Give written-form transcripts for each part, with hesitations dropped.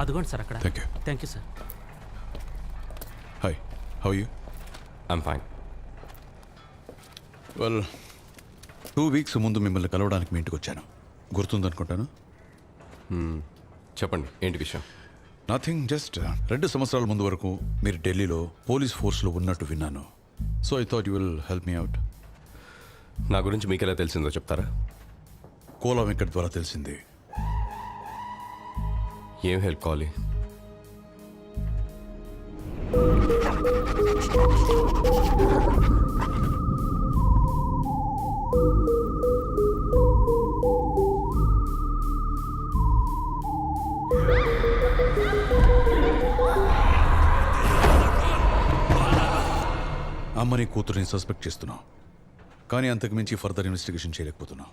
అదిగోండి సార్ అక్కడ. Thank you. Thank you sir. Hi, how you? I'm fine. Well, 2 weeks ముందు మిమ్మల్ని కలవడానికి మీ ఇంటికి వచ్చాను. గుర్తుందనుకుంటాను. చెప్పండి, ఏంటి విషయం? నథింగ్, జస్ట్ 2 సంవత్సరాల ముందు వరకు మీరు ఢిల్లీలో పోలీస్ ఫోర్స్లో ఉన్నట్టు విన్నాను. So I thought you will help me out. నా గురించి మీకు ఎలా తెలిసిందో చెప్తారా? కోలా వెంకట్ ద్వారా తెలిసింది. ఏం హెల్ప్ కావాలి? అమ్మని కూతురిని సస్పెక్ట్ చేస్తున్నాం, కానీ అంతకు మించి ఫర్దర్ ఇన్వెస్టిగేషన్ చేయలేకపోతున్నాం.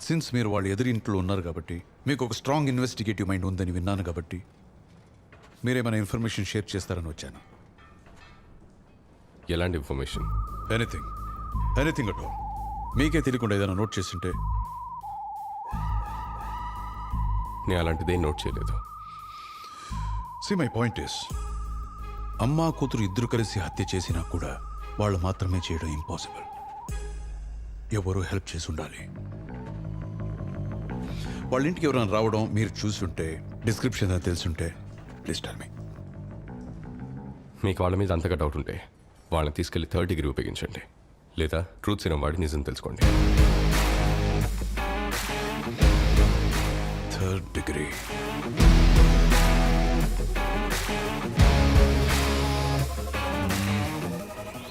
సిన్స్ మీరు వాళ్ళ ఎదురింట్లో ఉన్నారు కాబట్టి, మీకు ఒక స్ట్రాంగ్ ఇన్వెస్టిగేటివ్ మైండ్ ఉందని విన్నాను కాబట్టి, మీరేమైనా ఇన్ఫర్మేషన్ షేర్ చేస్తారని వచ్చాను. ఎలాంటి information? Anything, anything at all. మీకే తెలియకుండా ఏదైనా నోట్ చేస్తుంటే. నేను అలాంటిదేం నోట్ చేయలేదు. సి మై పాయింట్ ఇస్, అమ్మా కూతురు ఇద్దరు కలిసి హత్య చేసినా కూడా వాళ్ళు మాత్రమే చేయడం ఇంపాసిబుల్. ఎవరో హెల్ప్ చేసి ఉండాలి. వాళ్ళ ఇంటికి ఎవరైనా రావడం మీరు చూసుంటే, డిస్క్రిప్షన్ అని తెలుసుంటే ప్లీజ్ టెల్ మీ. మీకు వాళ్ళ మీద అంతగా డౌట్ ఉంటే వాళ్ళని తీసుకెళ్లి 3rd డిగ్రీ ఉపయోగించండి, లేదా ట్రూత్ సిరం వాడి నిజం తెలుసుకోండి. 3rd degree.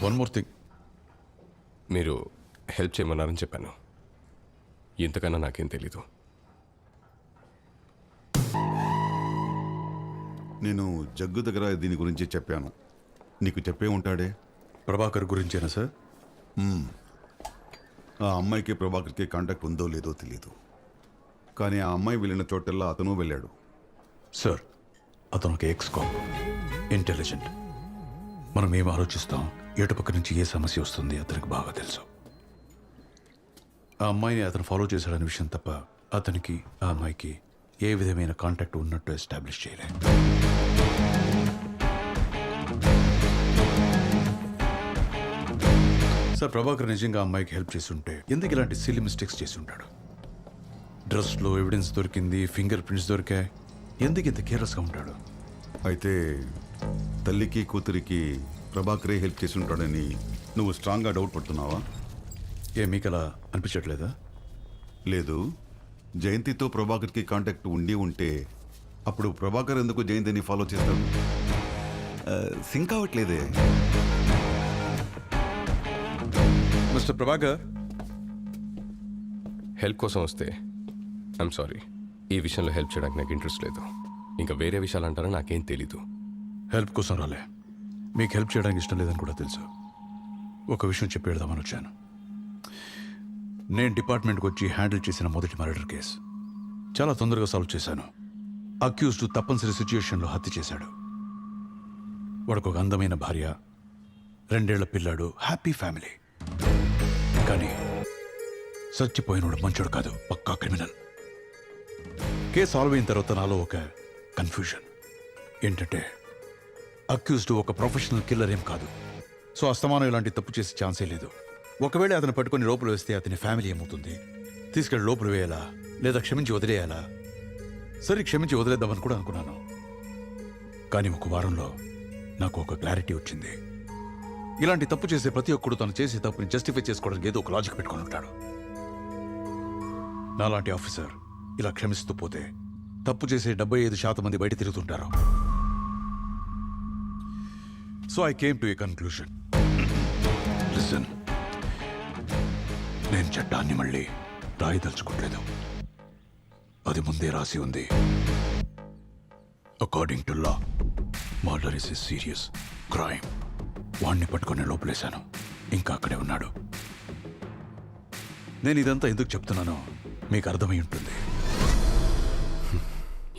One more thing. మీరు హెల్ప్ చేయమన్నారని చెప్పాను, ఇంతకన్నా నాకేం తెలీదు. నేను జగ్గు దగ్గర దీని గురించి చెప్పాను. నీకు చెప్పే ఉంటాడే. ప్రభాకర్ గురించేనా సార్? ఆ అమ్మాయికి ప్రభాకర్కి కాంటాక్ట్ ఉందో లేదో తెలీదు, కానీ ఆ అమ్మాయి వెళ్ళిన చోటల్లా అతను వెళ్ళాడు. సార్, అతను ఒక ఎక్స్-కాప్, ఇంటెలిజెంట్. మనం ఏం ఆలోచిస్తాం, ఎటుపక్క నుంచి ఏ సమస్య వస్తుంది అతనికి బాగా తెలుసు. ఆ అమ్మాయిని అతను ఫాలో చేశాడనే విషయం తప్ప అతనికి ఆ అమ్మాయికి ఏ విధమైన కాంటాక్ట్ ఉన్నట్టు ఎస్టాబ్లిష్ చేయలేదు. సార్, ప్రభాకర్ నిజంగా అమ్మాయికి హెల్ప్ చేసి ఉంటే ఎందుకు ఇలాంటి సిల్లీ మిస్టేక్స్ చేసి ఉంటాడు? డ్రెస్లో ఎవిడెన్స్ దొరికింది, ఫింగర్ ప్రింట్స్ దొరికాయి, ఎందుకు ఇంత కేర్లెస్గా ఉంటాడు? అయితే తల్లికి కూతురికి ప్రభాకరే హెల్ప్ చేసి ఉంటాడని నువ్వు స్ట్రాంగ్గా డౌట్ పడుతున్నావా? మీకు అలా అనిపించట్లేదా? లేదు, జయంతితో ప్రభాకర్కి కాంటాక్ట్ ఉండి ఉంటే అప్పుడు ప్రభాకర్ ఎందుకు జయంతిని ఫాలో చేస్తాడు? సింక్ అవ్వట్లేదే. మిస్టర్ ప్రభాకర్, హెల్ప్ కోసం వస్తే ఐఎమ్ సారీ, ఈ విషయంలో హెల్ప్ చేయడానికి నాకు ఇంట్రెస్ట్ లేదు. ఇంకా వేరే విషయాలు అంటారా నాకేం తెలీదు. హెల్ప్ కోసం రాలే, మీకు హెల్ప్ చేయడానికి ఇష్టం లేదని కూడా తెలుసు. ఒక విషయం చెప్పి వెళ్దామని వచ్చాను. నేను డిపార్ట్మెంట్కి వచ్చి హ్యాండిల్ చేసిన మొదటి మర్డర్ కేసు చాలా తొందరగా సాల్వ్ చేశాను. అక్యూజ్డ్ తప్పనిసరి సిచ్యుయేషన్లో హత్య చేశాడు. వాడికి ఒక అందమైన భార్య, 2 ఏళ్ల పిల్లాడు, హ్యాపీ ఫ్యామిలీ. కానీ చచ్చిపోయినోడు మంచోడు కాదు, పక్కా క్రిమినల్. కేసు సాల్వ్ అయిన తర్వాత నాలో ఒక కన్ఫ్యూజన్ ఏంటంటే, అక్యూజ్డ్ ఒక ప్రొఫెషనల్ కిల్లర్ ఏం కాదు. సో అస్తమానం ఇలాంటి తప్పు చేసే ఛాన్సే లేదు. ఒకవేళ అతను పట్టుకొని లోపల వేస్తే అతని ఫ్యామిలీ ఏమవుతుంది? తీసుకెళ్ళి లోపల వేయాలా లేదా క్షమించి వదిలేయాలా? సరే, క్షమించి వదిలేద్దామని కూడా అనుకున్నాను. కానీ ఒక వారంలో నాకు ఒక క్లారిటీ వచ్చింది. ఇలాంటి తప్పు చేసే ప్రతి ఒక్కడు తను చేసే తప్పుని జస్టిఫై చేసుకోవడానికి ఏదో ఒక లాజిక్ పెట్టుకొని ఉంటాడు. నాలాంటి ఆఫీసర్ ఇలా క్షమిస్తూ పోతే తప్పు చేసే 75% మంది బయట తిరుగుతుంటారు. So I came to a conclusion. Listen, నేను చట్టాన్ని మళ్ళీ రాయదలుచుకోవట్లేదు. అది ముందే రాసి ఉంది. According to law, murder is a serious crime. వాణ్ణి పట్టుకుని లోపలేశాను, ఇంకా అక్కడే ఉన్నాడు. నేను ఇదంతా ఎందుకు చెప్తున్నానో మీకు అర్థమై ఉంటుంది.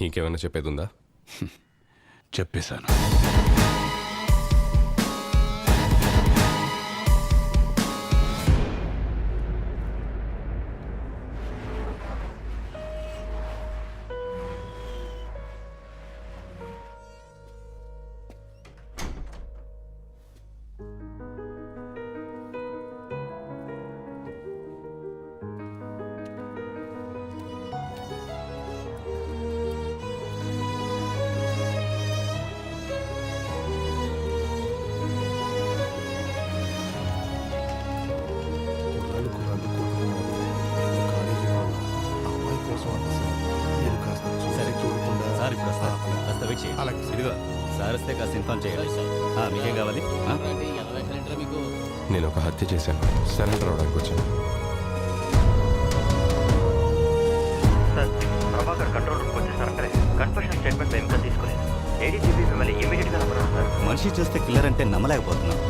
ఇంకేమైనా చెప్పేది ఉందా? చెప్పేశాను. వెయిట్ చేయండి. అలాగే. ఇదిగో సార్ వస్తే కాస్త ఇన్ఫార్మ్ చేయండి. మీకేం కావాలి? నేను ఒక హత్య చేశాను, సరెండర్ అవడానికి వచ్చాను. సార్ ప్రభాకర్ కంట్రోల్ రూమ్కి వచ్చేసారంటే కన్ఫెషన్ స్టేట్మెంట్ మేము ఇంకా తీసుకోలేదు. ఏడీసీపీ మిమ్మల్ని ఇమీడియట్గా నమ్మరు సార్. మనిషి చూస్తే కిల్లర్ అంటే నమ్మలేకపోతున్నాం.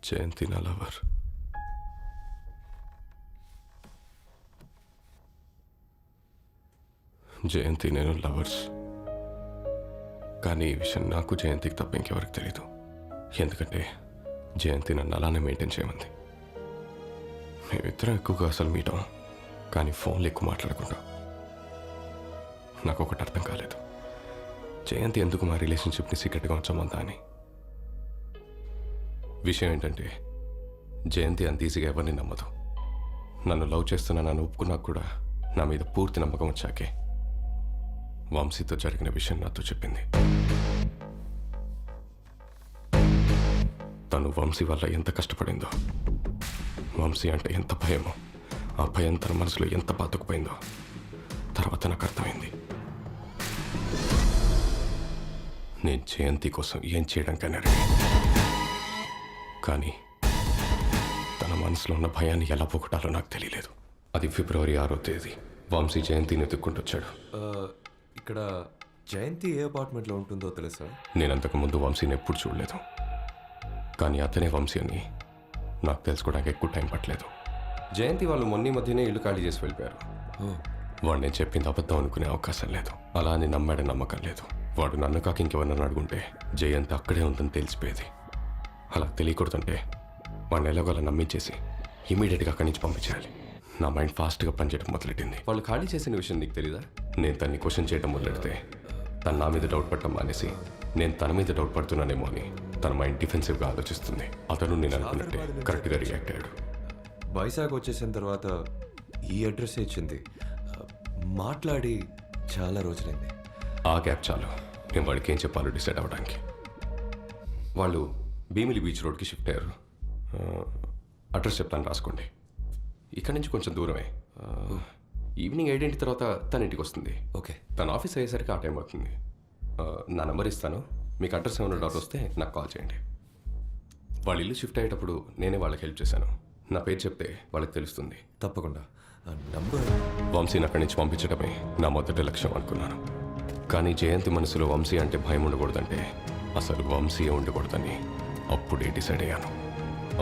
జయంతి నా లవర్. జయంతి నేను లవర్స్. కానీ ఈ విషయం నాకు జయంతికి తప్ప ఇంకెవరికి తెలీదు. ఎందుకంటే జయంతి నన్ను అలానే మెయింటైన్ చేయమంది. మేమిద్దరం ఎక్కువగా అసలు మీటం, కానీ ఫోన్లో ఎక్కువ మాట్లాడుకుంటాం. నాకు ఒకటి అర్థం కాలేదు, జయంతి ఎందుకు మా రిలేషన్షిప్ని సీక్రెట్గా ఉంచమందా అని. విషయం ఏంటంటే జయంతి అంత ఈజీగా ఎవరిని నమ్మదు. నన్ను లవ్ చేస్తున్నానని ఒప్పుకున్నా కూడా నా మీద పూర్తి నమ్మకం వచ్చాకే వంశీతో జరిగిన విషయం నాతో చెప్పింది. తను వంశీ వల్ల ఎంత కష్టపడిందో, వంశీ అంటే ఎంత భయమో, ఆ భయం తన మనసులో ఎంత బాతుకుపోయిందో తర్వాత నాకు అర్థమైంది. నేను జయంతి కోసం ఏం చేయడానికైనా రెడీ. కానీ తన మనసులో ఉన్న భయాన్ని ఎలా పోగొట్టాలో నాకు తెలియలేదు. అది ఫిబ్రవరి 6వ తేదీ. వంశీ జయంతిని ఎత్తుక్కుంటొచ్చాడు. ఇక్కడ జయంతి ఏ అపార్ట్మెంట్లో ఉంటుందో తెలుసా? నేను అంతకుముందు వంశీని ఎప్పుడు చూడలేదు, కానీ అతనే వంశీ అని నాకు తెలుసుకోవడానికి ఎక్కువ టైం పట్టలేదు. జయంతి వాళ్ళు మొన్న మధ్యనే ఇల్లు ఖాళీ చేసి వెళ్ళిపోయారు. వాడు నేను చెప్పింది అబద్ధం అనుకునే అవకాశం లేదు. అలా అని నమ్మాడని నమ్మకం లేదు. వాడు నన్ను కాక ఇంకెవరన్నా అడుగుంటే జయంతి అక్కడే ఉందని తెలిసిపోయేది. అలా తెలియకూడదంటే వాడిని ఎలాగోలా నమ్మించేసి ఇమీడియట్గా అక్కడి నుంచి పంపించేయాలి. నా మైండ్ ఫాస్ట్గా పనిచేయడం మొదలెట్టింది. వాళ్ళు ఖాళీ చేసిన విషయం నీకు తెలీదా? నేను తన్ని క్వశ్చన్ చేయడం మొదలెడితే తను నా మీద డౌట్ పడటం మానేసి నేను తన మీద డౌట్ పడుతున్నానేమో అని తన మైండ్ డిఫెన్సివ్గా ఆలోచిస్తుంది. అతను నేను అనుకున్నట్టే కరెక్ట్గా రియాక్ట్ అయ్యాడు. వైజాగ్ వచ్చేసిన తర్వాత ఈ అడ్రస్ ఇచ్చింది. మాట్లాడి చాలా రోజులైంది. ఆ గ్యాప్ చాలు నేను వాడికి ఏం చెప్పాలో డిసైడ్ అవ్వడానికి. వాళ్ళు భీమిలి బీచ్ రోడ్కి షిఫ్ట్ అయ్యారు. అడ్రస్ చెప్తాను, రాసుకోండి. ఇక్కడి నుంచి కొంచెం దూరమే. ఈవినింగ్ 7 తర్వాత తన ఇంటికి వస్తుంది. ఓకే. తన ఆఫీస్ అయ్యేసరికి ఆ టైం అవుతుంది. నా నెంబర్ ఇస్తాను, మీకు అడ్రస్ ఏమైనా డౌట్ వస్తే నాకు కాల్ చేయండి. వాళ్ళ ఇల్లు షిఫ్ట్ అయ్యేటప్పుడు నేనే వాళ్ళకి హెల్ప్ చేశాను. నా పేరు చెప్తే వాళ్ళకి తెలుస్తుంది. తప్పకుండా. నంబర్ వంశీని అక్కడి నుంచి పంపించడమే నా మొదటి లక్ష్యం అనుకున్నాను. కానీ జయంతి మనసులో వంశీ అంటే భయం ఉండకూడదంటే అసలు వంశీయే ఉండకూడదని అప్పుడే డిసైడ్ అయ్యాను.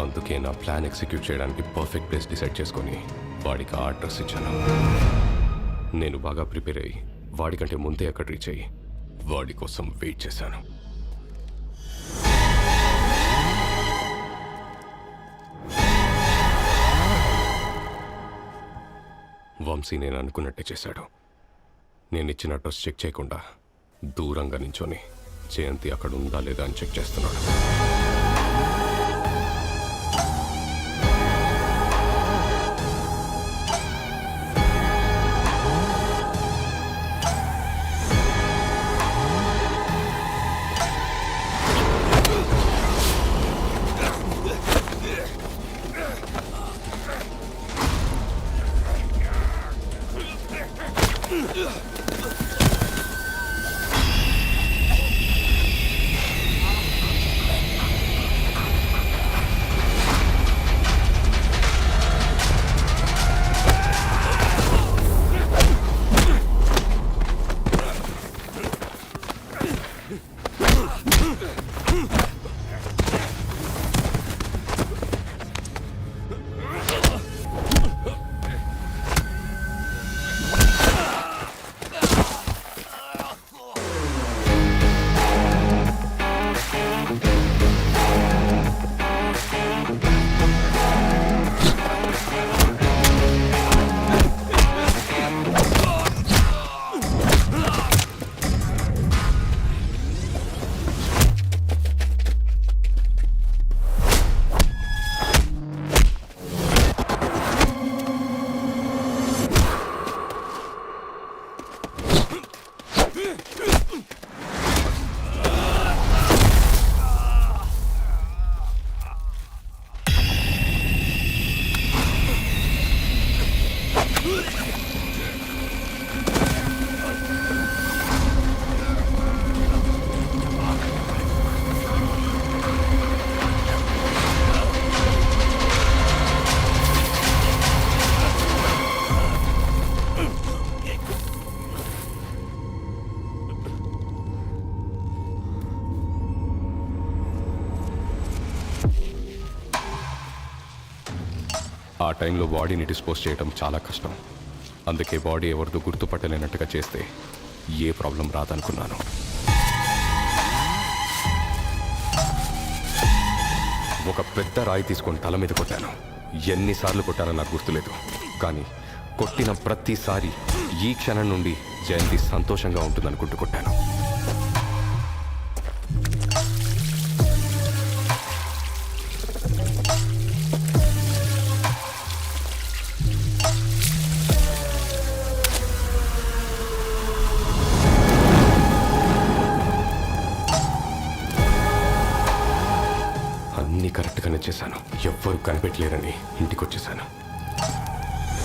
అందుకే నా ప్లాన్ ఎగ్జిక్యూట్ చేయడానికి పర్ఫెక్ట్ ప్లేస్ డిసైడ్ చేసుకొని వాడికి ఆ అడ్రస్ ఇచ్చాను. నేను బాగా ప్రిపేర్ అయ్యి వాడికంటే ముందే అక్కడ రీచ్ అయ్యి వాడి కోసం వెయిట్ చేశాను. వంశీ నేను అనుకున్నట్టే చేశాడు. నేను ఇచ్చిన అడ్రస్ చెక్ చేయకుండా దూరంగా నించొని జయంతి అక్కడ ఉందా లేదా అని చెక్ చేస్తున్నాడు. ఆ టైంలో బాడీని డిస్పోజ్ చేయడం చాలా కష్టం. అందుకే బాడీ ఎవరితో గుర్తుపట్టలేనట్టుగా చేస్తే ఏ ప్రాబ్లం రాదనుకున్నాను. ఒక పెద్ద రాయి తీసుకొని తల మీద కొట్టాను. ఎన్నిసార్లు కొట్టానో నాకు గుర్తులేదు, కానీ కొట్టిన ప్రతిసారి ఈ క్షణం నుండి జయంతి సంతోషంగా ఉంటుందనుకుంటూ కొట్టాను. అన్నీ కరెక్ట్గానే చేశాను. ఎవ్వరూ కనిపెట్టలేరని ఇంటికి వచ్చేసాను.